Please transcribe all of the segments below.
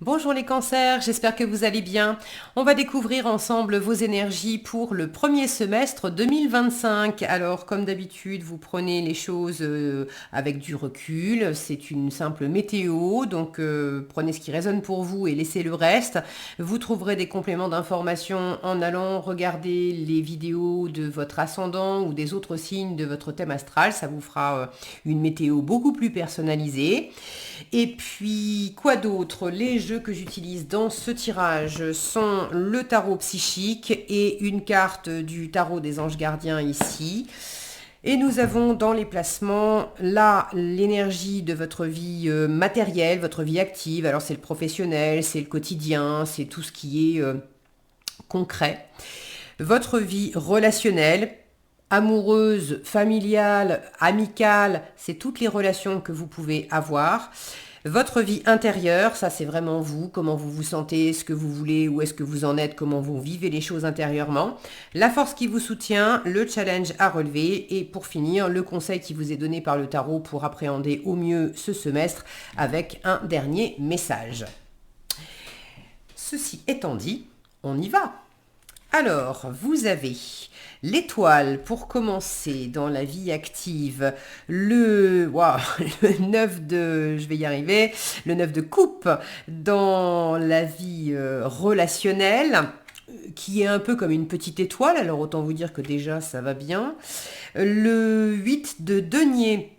Bonjour les cancers, j'espère que vous allez bien. On va découvrir ensemble vos énergies pour le premier semestre 2025. Alors comme d'habitude, vous prenez les choses avec du recul. C'est une simple météo, donc prenez ce qui résonne pour vous et laissez le reste. Vous trouverez des compléments d'information en allant regarder les vidéos de votre ascendant ou des autres signes de votre thème astral. Ça vous fera une météo beaucoup plus personnalisée. Et puis, quoi d'autre? Les jeux que j'utilise dans ce tirage sont le tarot psychique et une carte du tarot des anges gardiens ici. Et nous avons dans les placements, là, l'énergie de votre vie matérielle, votre vie active. Alors, c'est le professionnel, c'est le quotidien, c'est tout ce qui est concret. Votre vie relationnelle, amoureuse, familiale, amicale, c'est toutes les relations que vous pouvez avoir. Votre vie intérieure, ça c'est vraiment vous, comment vous vous sentez, ce que vous voulez, où est-ce que vous en êtes, comment vous vivez les choses intérieurement. La force qui vous soutient, le challenge à relever et pour finir, le conseil qui vous est donné par le tarot pour appréhender au mieux ce semestre avec un dernier message. Ceci étant dit, on y va. Alors, vous avez l'étoile pour commencer dans la vie active, le 9 de, je vais y arriver, le 9 de coupe dans la vie relationnelle, qui est un peu comme une petite étoile, alors autant vous dire que déjà ça va bien. Le 8 de denier,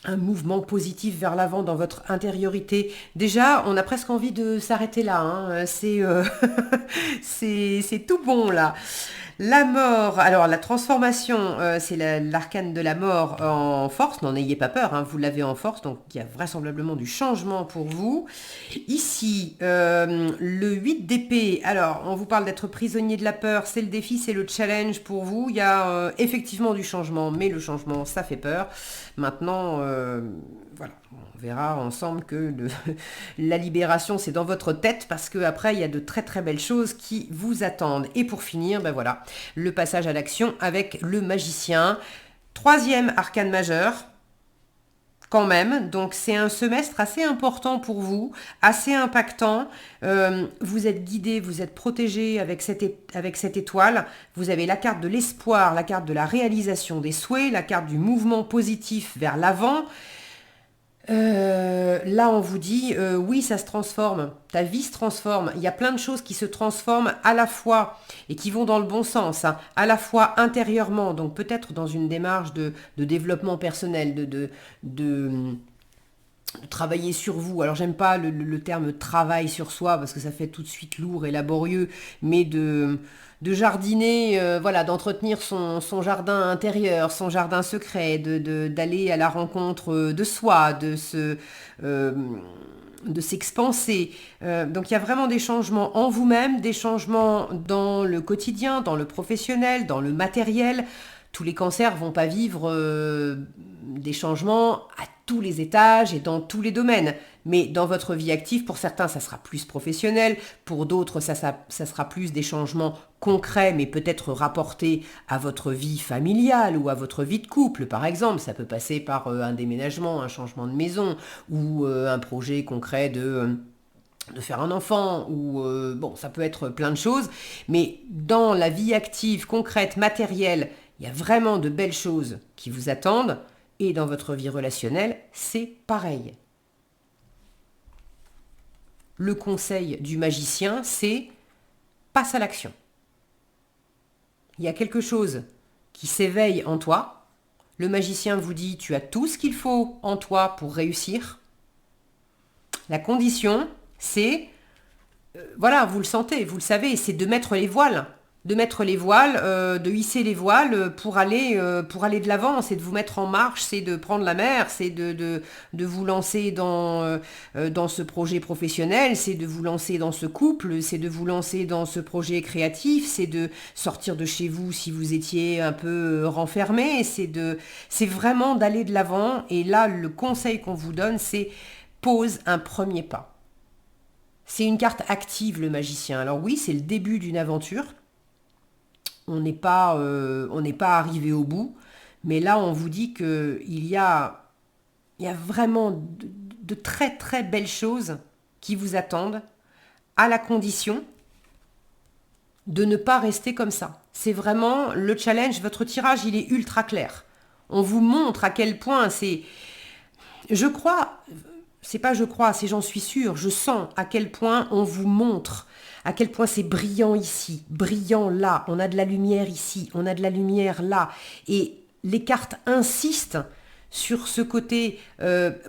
un mouvement positif vers l'avant dans votre intériorité. Déjà, on a presque envie de s'arrêter là, hein. C'est tout bon là. La mort, alors la transformation, c'est l'arcane de la mort en force. N'en ayez pas peur, hein, vous l'avez en force, donc il y a vraisemblablement du changement pour vous. Ici, le 8 d'épée, alors on vous parle d'être prisonnier de la peur, c'est le défi, c'est le challenge pour vous. Il y a effectivement du changement, mais le changement, ça fait peur. Maintenant, voilà, on verra ensemble que la libération, c'est dans votre tête parce qu'après, il y a de très très belles choses qui vous attendent. Et pour finir, ben voilà, le passage à l'action avec le magicien. Troisième arcane majeur, quand même. Donc c'est un semestre assez important pour vous, assez impactant. Vous êtes guidé, vous êtes protégé avec cette étoile. Vous avez la carte de l'espoir, la carte de la réalisation des souhaits, la carte du mouvement positif vers l'avant. Là, on vous dit, oui, ça se transforme, ta vie se transforme. Il y a plein de choses qui se transforment à la fois et qui vont dans le bon sens, hein, à la fois intérieurement, donc peut-être dans une démarche de développement personnel, de travailler sur vous. Alors, j'aime pas le terme travail sur soi parce que ça fait tout de suite lourd et laborieux, mais de jardiner, voilà, d'entretenir son jardin intérieur, son jardin secret, d'aller à la rencontre de soi, euh, de s'expanser. Donc il y a vraiment des changements en vous-même, des changements dans le quotidien, dans le professionnel, dans le matériel. Tous les cancers vont pas vivre des changements à tous les étages et dans tous les domaines. Mais dans votre vie active, pour certains, ça sera plus professionnel, pour d'autres, ça sera plus des changements concrets, mais peut-être rapportés à votre vie familiale ou à votre vie de couple, par exemple. Ça peut passer par un déménagement, un changement de maison ou un projet concret de faire un enfant, ou bon, ça peut être plein de choses, mais dans la vie active, concrète, matérielle, il y a vraiment de belles choses qui vous attendent, et dans votre vie relationnelle, c'est pareil. Le conseil du magicien, c'est passe à l'action. Il y a quelque chose qui s'éveille en toi. Le magicien vous dit, tu as tout ce qu'il faut en toi pour réussir. La condition, c'est, voilà, vous le sentez, vous le savez, c'est de mettre les voiles. De mettre les voiles, de hisser les voiles pour aller de l'avant, c'est de vous mettre en marche, c'est de prendre la mer, c'est de vous lancer dans ce projet professionnel, c'est de vous lancer dans ce couple, c'est de vous lancer dans ce projet créatif, c'est de sortir de chez vous si vous étiez un peu renfermé, c'est vraiment d'aller de l'avant. Et là, le conseil qu'on vous donne, c'est pose un premier pas. C'est une carte active, le magicien. Alors oui, c'est le début d'une aventure. On n'est pas arrivé au bout, mais là on vous dit que il y a vraiment de très très belles choses qui vous attendent, à la condition de ne pas rester comme ça. C'est vraiment le challenge. Votre tirage, il est ultra clair. On vous montre à quel point c'est... Je crois, c'est pas je crois, c'est j'en suis sûre, je sens à quel point on vous montre, à quel point c'est brillant ici, brillant là, on a de la lumière ici, on a de la lumière là. Et les cartes insistent sur ce côté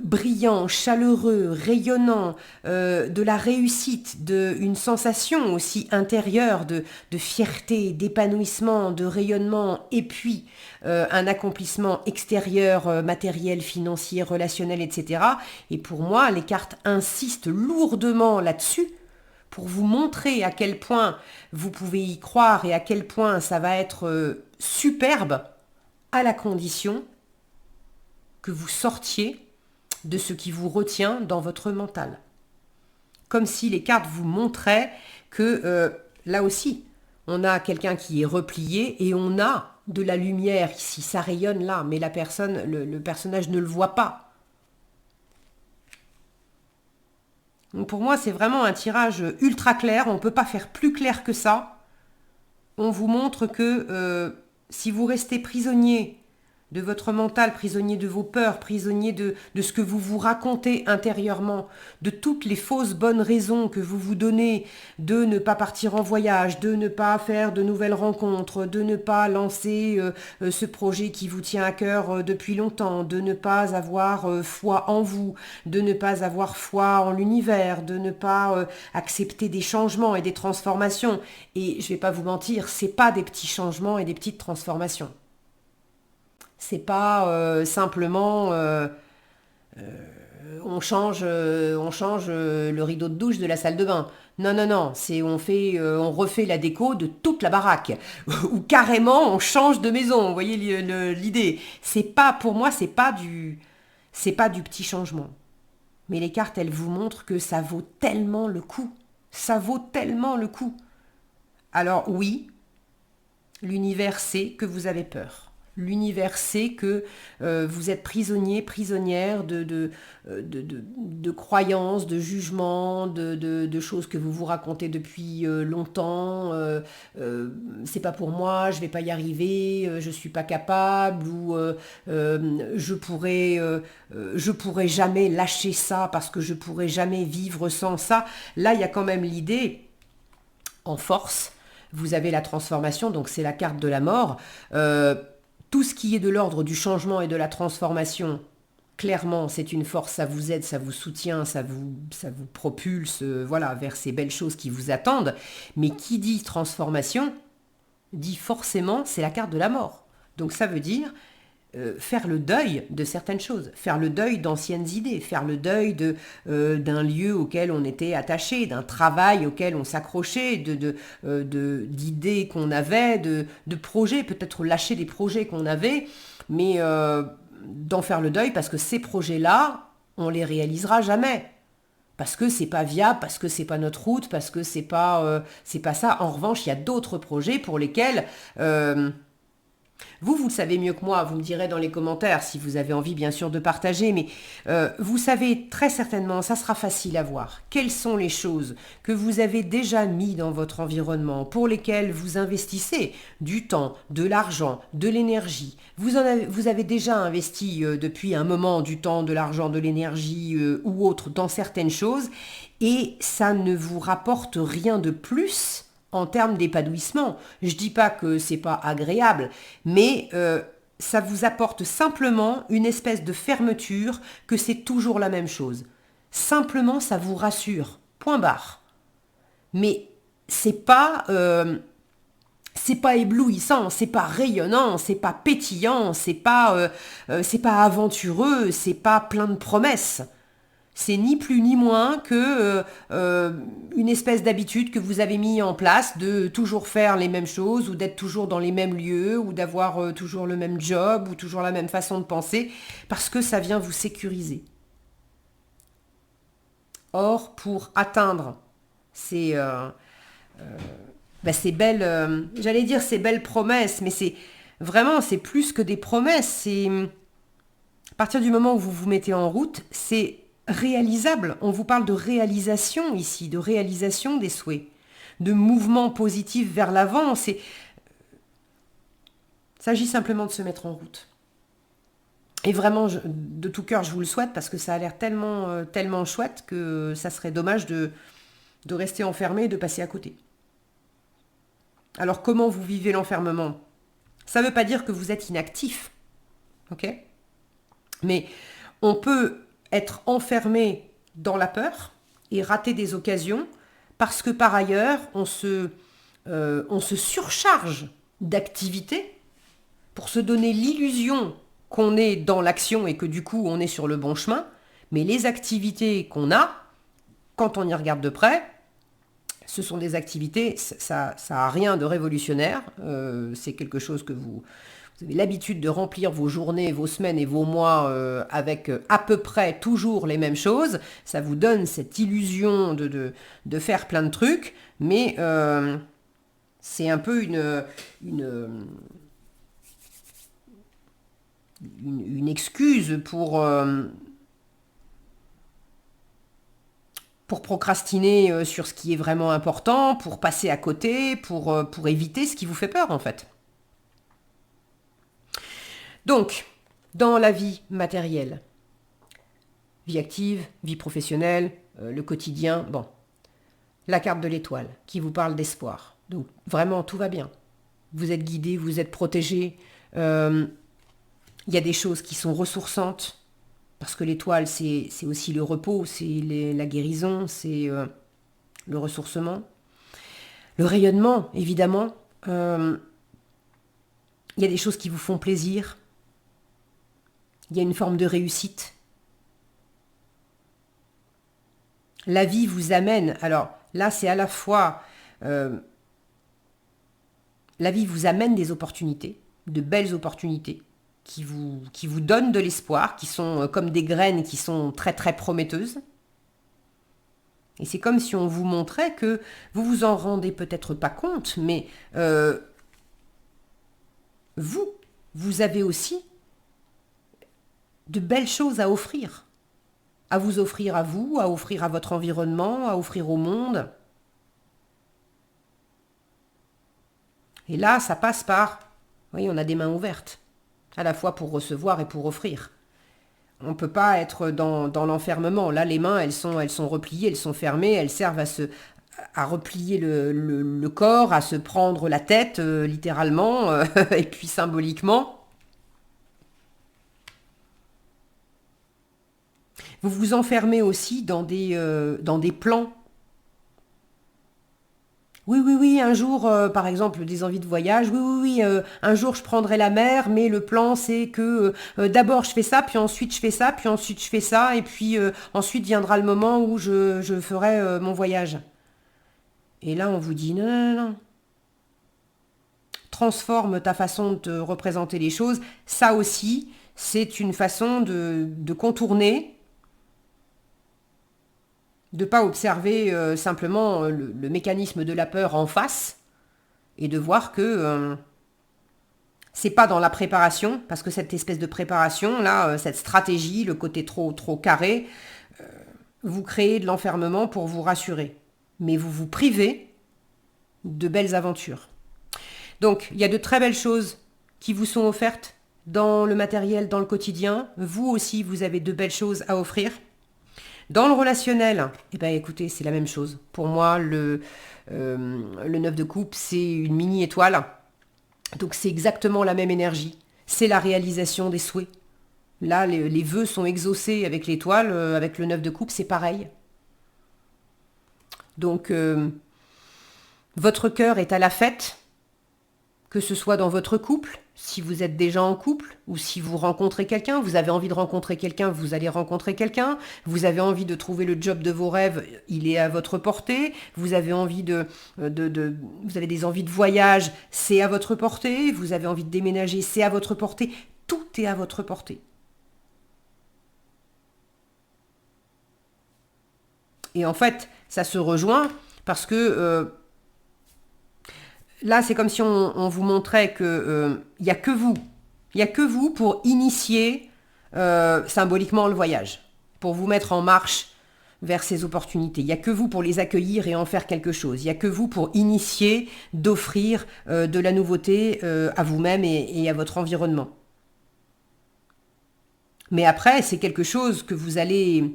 brillant, chaleureux, rayonnant, de la réussite, une sensation aussi intérieure de fierté, d'épanouissement, de rayonnement, et puis un accomplissement extérieur, matériel, financier, relationnel, etc. Et pour moi, les cartes insistent lourdement là-dessus pour vous montrer à quel point vous pouvez y croire et à quel point ça va être superbe, à la condition que vous sortiez de ce qui vous retient dans votre mental. Comme si les cartes vous montraient que là aussi, on a quelqu'un qui est replié et on a de la lumière ici, ça rayonne là, mais la personne, le personnage ne le voit pas. Donc pour moi, c'est vraiment un tirage ultra clair, on ne peut pas faire plus clair que ça. On vous montre que si vous restez prisonnier de votre mental, prisonnier de vos peurs, prisonnier de ce que vous vous racontez intérieurement, de toutes les fausses bonnes raisons que vous vous donnez de ne pas partir en voyage, de ne pas faire de nouvelles rencontres, de ne pas lancer ce projet qui vous tient à cœur depuis longtemps, de ne pas avoir foi en vous, de ne pas avoir foi en l'univers, de ne pas accepter des changements et des transformations. Et je vais pas vous mentir, c'est pas des petits changements et des petites transformations. C'est pas simplement on change le rideau de douche de la salle de bain. Non, non, non, c'est on refait la déco de toute la baraque. Ou carrément on change de maison. Vous voyez l'idée. C'est pas, pour moi, c'est pas du petit changement. Mais les cartes, elles vous montrent que ça vaut tellement le coup. Ça vaut tellement le coup. Alors oui, l'univers sait que vous avez peur. L'univers sait que vous êtes prisonnier, prisonnière de croyances, de jugements, de choses que vous vous racontez depuis longtemps. C'est pas pour moi, je vais pas y arriver, je suis pas capable, ou je pourrais jamais lâcher ça parce que je pourrais jamais vivre sans ça. Là, il y a quand même l'idée, en force, vous avez la transformation, donc c'est la carte de la mort. Tout ce qui est de l'ordre du changement et de la transformation, clairement, c'est une force, ça vous aide, ça vous soutient, ça vous propulse voilà, vers ces belles choses qui vous attendent. Mais qui dit transformation, dit forcément, c'est la carte de la mort. Donc ça veut dire faire le deuil de certaines choses, faire le deuil d'anciennes idées, faire le deuil d'un lieu auquel on était attaché, d'un travail auquel on s'accrochait, d'idées qu'on avait, de projets, peut-être lâcher des projets qu'on avait, mais d'en faire le deuil parce que ces projets-là, on les réalisera jamais. Parce que c'est pas viable, parce que c'est pas notre route, parce que c'est pas ça. En revanche, il y a d'autres projets pour lesquels vous le savez mieux que moi, vous me direz dans les commentaires si vous avez envie bien sûr de partager, mais vous savez très certainement, ça sera facile à voir, quelles sont les choses que vous avez déjà mis dans votre environnement, pour lesquelles vous investissez du temps, de l'argent, de l'énergie. Vous avez déjà investi depuis un moment du temps, de l'argent, de l'énergie ou autre dans certaines choses, et ça ne vous rapporte rien de plus en termes d'épanouissement. Je dis pas que c'est pas agréable, mais ça vous apporte simplement une espèce de fermeture que c'est toujours la même chose. Simplement, ça vous rassure. Point barre. Mais c'est pas éblouissant, c'est pas rayonnant, c'est pas pétillant, c'est pas aventureux, c'est pas plein de promesses. C'est ni plus ni moins que une espèce d'habitude que vous avez mis en place de toujours faire les mêmes choses ou d'être toujours dans les mêmes lieux ou d'avoir toujours le même job ou toujours la même façon de penser parce que ça vient vous sécuriser. Or, pour atteindre ces belles, j'allais dire ces belles promesses, mais c'est plus que des promesses. C'est à partir du moment où vous vous mettez en route, c'est réalisable. On vous parle de réalisation ici, de réalisation des souhaits, de mouvement positif vers l'avant. Il s'agit simplement de se mettre en route. Et vraiment, de tout cœur, je vous le souhaite parce que ça a l'air tellement, tellement chouette que ça serait dommage de rester enfermé et de passer à côté. Alors, comment vous vivez l'enfermement? Ça ne veut pas dire que vous êtes inactif, ok? Mais on peut être enfermé dans la peur et rater des occasions parce que par ailleurs, on se surcharge d'activités pour se donner l'illusion qu'on est dans l'action et que du coup on est sur le bon chemin, mais les activités qu'on a, quand on y regarde de près, ce sont des activités, ça a rien de révolutionnaire, c'est quelque chose que vous avez l'habitude de remplir vos journées, vos semaines et vos mois avec à peu près toujours les mêmes choses, ça vous donne cette illusion de faire plein de trucs, mais c'est un peu une excuse pour procrastiner sur ce qui est vraiment important, pour passer à côté, pour éviter ce qui vous fait peur en fait. Donc, dans la vie matérielle, vie active, vie professionnelle, le quotidien, bon, la carte de l'étoile qui vous parle d'espoir. Donc vraiment, tout va bien. Vous êtes guidé, vous êtes protégé. Il y a des choses qui sont ressourçantes, parce que l'étoile, c'est aussi le repos, c'est la guérison, c'est le ressourcement. Le rayonnement, évidemment. Il y a des choses qui vous font plaisir. Il y a une forme de réussite. La vie vous amène, alors là c'est à la fois, la vie vous amène des opportunités, de belles opportunités, qui vous donnent de l'espoir, qui sont comme des graines qui sont très très prometteuses. Et c'est comme si on vous montrait que vous vous en rendez peut-être pas compte, mais vous avez aussi de belles choses à offrir. À vous offrir à vous, à offrir à votre environnement, à offrir au monde. Et là, ça passe par, oui, on a des mains ouvertes, à la fois pour recevoir et pour offrir. On ne peut pas être dans l'enfermement. Là, les mains, elles sont repliées, elles sont fermées, elles servent à replier le corps, à se prendre la tête, littéralement, et puis symboliquement. Vous vous enfermez aussi dans des plans. Oui, un jour, par exemple, des envies de voyage, oui, un jour je prendrai la mer, mais le plan c'est que d'abord je fais ça, puis ensuite je fais ça, puis ensuite je fais ça, et puis ensuite viendra le moment où je ferai mon voyage. Et là on vous dit non, non, non. Transforme ta façon de te représenter les choses. Ça aussi, c'est une façon de contourner, de ne pas observer simplement le mécanisme de la peur en face et de voir que c'est pas dans la préparation, parce que cette espèce de préparation, là, cette stratégie, le côté trop carré, vous créez de l'enfermement pour vous rassurer. Mais vous vous privez de belles aventures. Donc, il y a de très belles choses qui vous sont offertes dans le matériel, dans le quotidien. Vous aussi, vous avez de belles choses à offrir. Dans le relationnel, eh ben, écoutez, c'est la même chose. Pour moi, le 9 de coupe, c'est une mini-étoile. Donc c'est exactement la même énergie. C'est la réalisation des souhaits. Là, les vœux sont exaucés avec l'étoile. Avec le 9 de coupe, c'est pareil. Donc, votre cœur est à la fête, que ce soit dans votre couple, si vous êtes déjà en couple, ou si vous rencontrez quelqu'un, vous avez envie de rencontrer quelqu'un, vous allez rencontrer quelqu'un, vous avez envie de trouver le job de vos rêves, il est à votre portée, vous avez envie vous avez des envies de voyage, c'est à votre portée, vous avez envie de déménager, c'est à votre portée, tout est à votre portée. Et en fait, ça se rejoint parce que là, c'est comme si on vous montrait que il n'y a que vous pour initier symboliquement le voyage, pour vous mettre en marche vers ces opportunités. Il n'y a que vous pour les accueillir et en faire quelque chose. Il n'y a que vous pour initier, d'offrir de la nouveauté à vous-même et à votre environnement. Mais après, c'est quelque chose que vous allez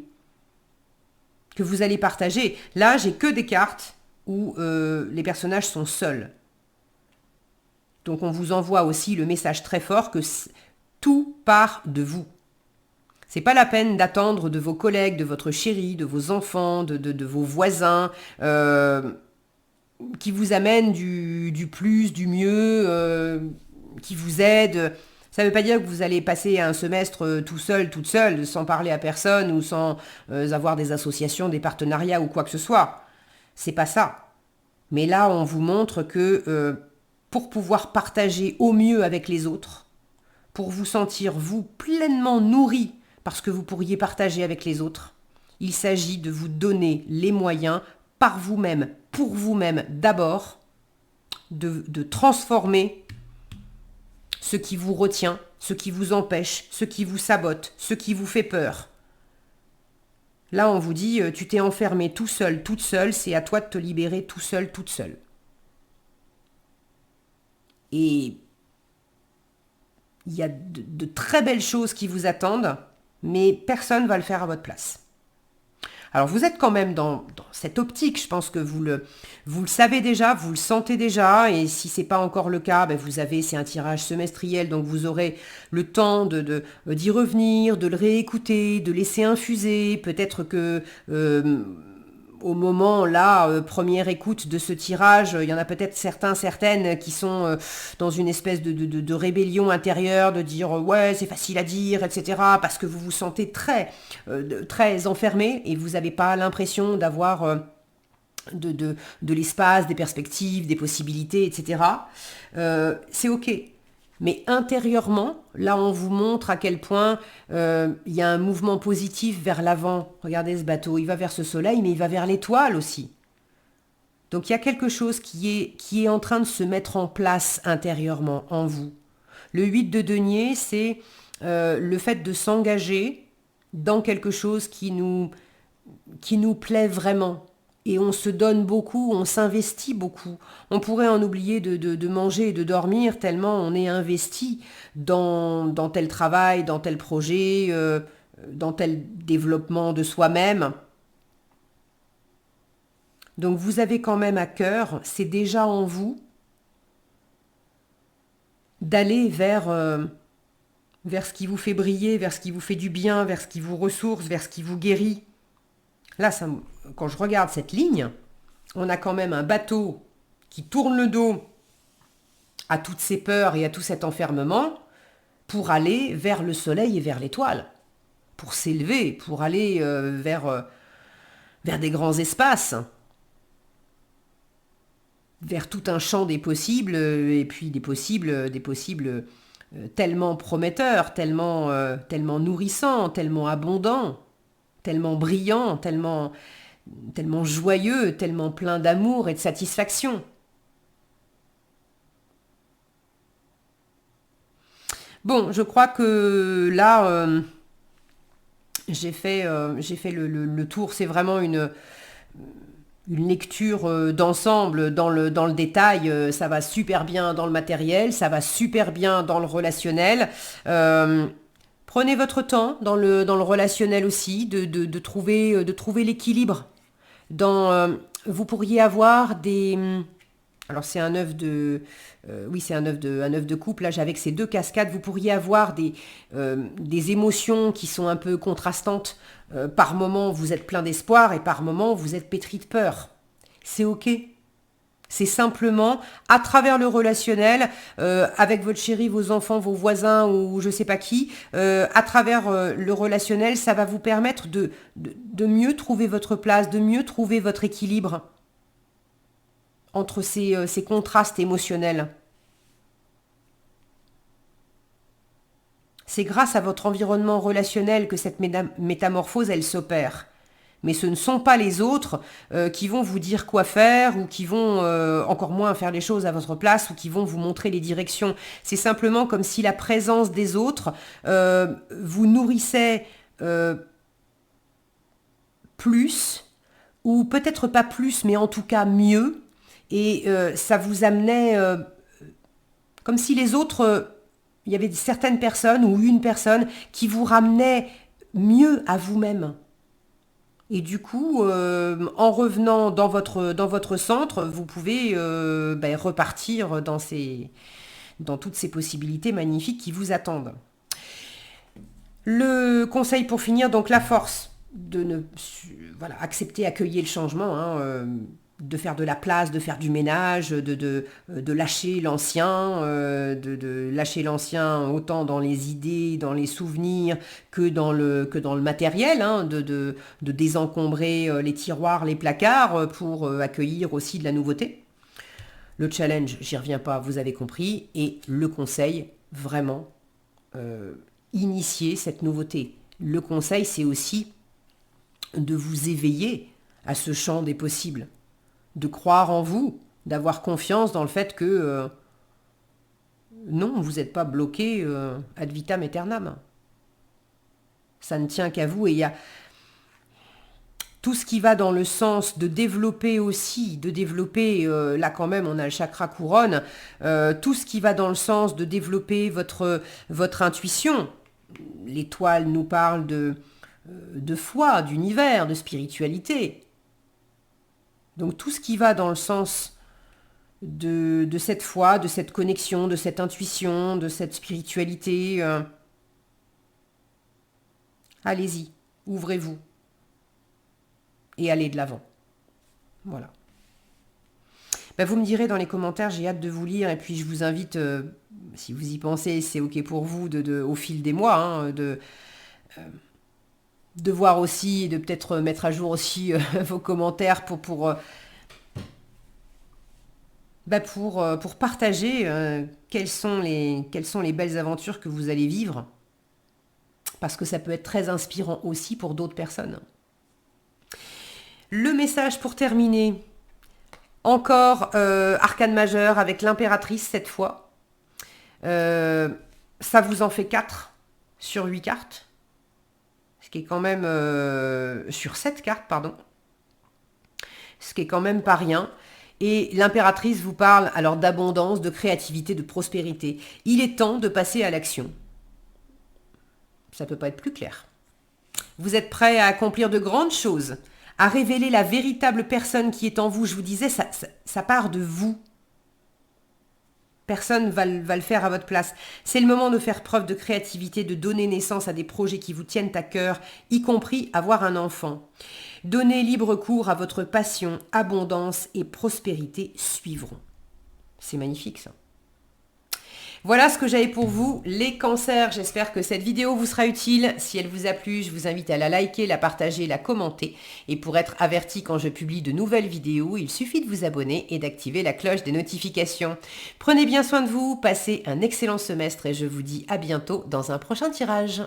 partager. Là, j'ai que des cartes où les personnages sont seuls. Donc on vous envoie aussi le message très fort que tout part de vous. C'est pas la peine d'attendre de vos collègues, de votre chéri, de vos enfants, de vos voisins, qui vous amènent du plus, du mieux, qui vous aident. Ça ne veut pas dire que vous allez passer un semestre tout seul, toute seule, sans parler à personne ou sans avoir des associations, des partenariats ou quoi que ce soit. C'est pas ça. Mais là, on vous montre que pour pouvoir partager au mieux avec les autres, pour vous sentir, vous, pleinement nourri parce que vous pourriez partager avec les autres, il s'agit de vous donner les moyens par vous-même, pour vous-même d'abord, de transformer ce qui vous retient, ce qui vous empêche, ce qui vous sabote, ce qui vous fait peur. Là, on vous dit, tu t'es enfermé tout seul, toute seule, c'est à toi de te libérer tout seul, toute seule. Et il y a de très belles choses qui vous attendent, mais personne ne va le faire à votre place. Alors vous êtes quand même dans cette optique, je pense que vous le savez déjà, vous le sentez déjà, et si ce n'est pas encore le cas, c'est un tirage semestriel, donc vous aurez le temps d'y revenir, de le réécouter, de laisser infuser, peut-être que au moment, là, première écoute de ce tirage, il y en a peut-être certaines qui sont dans une espèce de rébellion intérieure, de dire ouais, c'est facile à dire, etc. Parce que vous vous sentez très enfermé et vous n'avez pas l'impression d'avoir de l'espace, des perspectives, des possibilités, etc. C'est ok. Mais intérieurement, là, on vous montre à quel point il y a un mouvement positif vers l'avant. Regardez ce bateau, il va vers ce soleil, mais il va vers l'étoile aussi. Donc il y a quelque chose qui est en train de se mettre en place intérieurement, en vous. Le 8 de denier, c'est le fait de s'engager dans quelque chose qui nous plaît vraiment. Et on se donne beaucoup, on s'investit beaucoup. On pourrait en oublier de manger et de dormir tellement on est investi dans tel travail, dans tel projet, dans tel développement de soi-même. Donc vous avez quand même à cœur, c'est déjà en vous, d'aller vers ce qui vous fait briller, vers ce qui vous fait du bien, vers ce qui vous ressource, vers ce qui vous guérit. Là, quand je regarde cette ligne, on a quand même un bateau qui tourne le dos à toutes ces peurs et à tout cet enfermement pour aller vers le soleil et vers l'étoile, pour s'élever, pour aller vers des grands espaces, vers tout un champ des possibles, et puis des possibles tellement prometteurs, tellement nourrissants, tellement abondants, tellement brillants, tellement joyeux, tellement plein d'amour et de satisfaction. Bon, je crois que là, j'ai fait le tour. C'est vraiment une lecture d'ensemble dans le détail. Ça va super bien dans le matériel, ça va super bien dans le relationnel. Prenez votre temps dans le relationnel aussi, de trouver l'équilibre. Vous pourriez avoir des... Alors c'est un œuf de... oui, c'est un œuf de couple. Là, avec ces deux cascades, vous pourriez avoir des émotions qui sont un peu contrastantes. Par moment, vous êtes plein d'espoir et par moment, vous êtes pétri de peur. C'est ok. C'est simplement, à travers le relationnel, avec votre chéri, vos enfants, vos voisins ou je sais pas qui, à travers le relationnel, ça va vous permettre de mieux trouver votre place, de mieux trouver votre équilibre entre ces contrastes émotionnels. C'est grâce à votre environnement relationnel que cette métamorphose, elle s'opère. Mais ce ne sont pas les autres qui vont vous dire quoi faire ou qui vont encore moins faire les choses à votre place ou qui vont vous montrer les directions. C'est simplement comme si la présence des autres vous nourrissait plus, ou peut-être pas plus, mais en tout cas mieux, et ça vous amenait, comme si les autres, il y avait certaines personnes ou une personne qui vous ramenait mieux à vous-même. Et du coup, en revenant dans votre centre, vous pouvez repartir dans toutes ces possibilités magnifiques qui vous attendent. Le conseil pour finir, donc la force de ne accepter, accueillir le changement, hein, de faire de la place, de faire du ménage, de lâcher l'ancien, de lâcher l'ancien autant dans les idées, dans les souvenirs que dans le matériel, hein, de désencombrer les tiroirs, les placards pour accueillir aussi de la nouveauté. Le challenge, j'y reviens pas, vous avez compris, et le conseil, vraiment, initier cette nouveauté. Le conseil, c'est aussi de vous éveiller à ce champ des possibles, de croire en vous, d'avoir confiance dans le fait que non, vous n'êtes pas bloqué ad vitam aeternam. Ça ne tient qu'à vous, et il y a tout ce qui va dans le sens de développer aussi, là quand même on a le chakra couronne, tout ce qui va dans le sens de développer votre intuition. L'étoile nous parle de foi, d'univers, de spiritualité. Donc tout ce qui va dans le sens de cette foi, de cette connexion, de cette intuition, de cette spiritualité, allez-y, ouvrez-vous et allez de l'avant. Voilà. Vous me direz dans les commentaires, j'ai hâte de vous lire, et puis je vous invite, si vous y pensez, c'est ok pour vous, au fil des mois, hein, de voir aussi, de peut-être mettre à jour aussi vos commentaires pour partager quelles sont les belles aventures que vous allez vivre, parce que ça peut être très inspirant aussi pour d'autres personnes. Le message pour terminer, encore arcane majeur avec l'impératrice cette fois. Ça vous en fait 4 sur 8 cartes. Ce qui est quand même... sur 7 cartes, pardon. Ce qui est quand même pas rien. Et l'impératrice vous parle alors d'abondance, de créativité, de prospérité. Il est temps de passer à l'action. Ça peut pas être plus clair. Vous êtes prêts à accomplir de grandes choses, à révéler la véritable personne qui est en vous. Je vous disais, ça part de vous. Personne va le faire à votre place. C'est le moment de faire preuve de créativité, de donner naissance à des projets qui vous tiennent à cœur, y compris avoir un enfant. Donnez libre cours à votre passion, abondance et prospérité suivront. C'est magnifique ça. Voilà ce que j'avais pour vous, les cancers. J'espère que cette vidéo vous sera utile. Si elle vous a plu, je vous invite à la liker, la partager, la commenter. Et pour être averti quand je publie de nouvelles vidéos, il suffit de vous abonner et d'activer la cloche des notifications. Prenez bien soin de vous, passez un excellent semestre et je vous dis à bientôt dans un prochain tirage.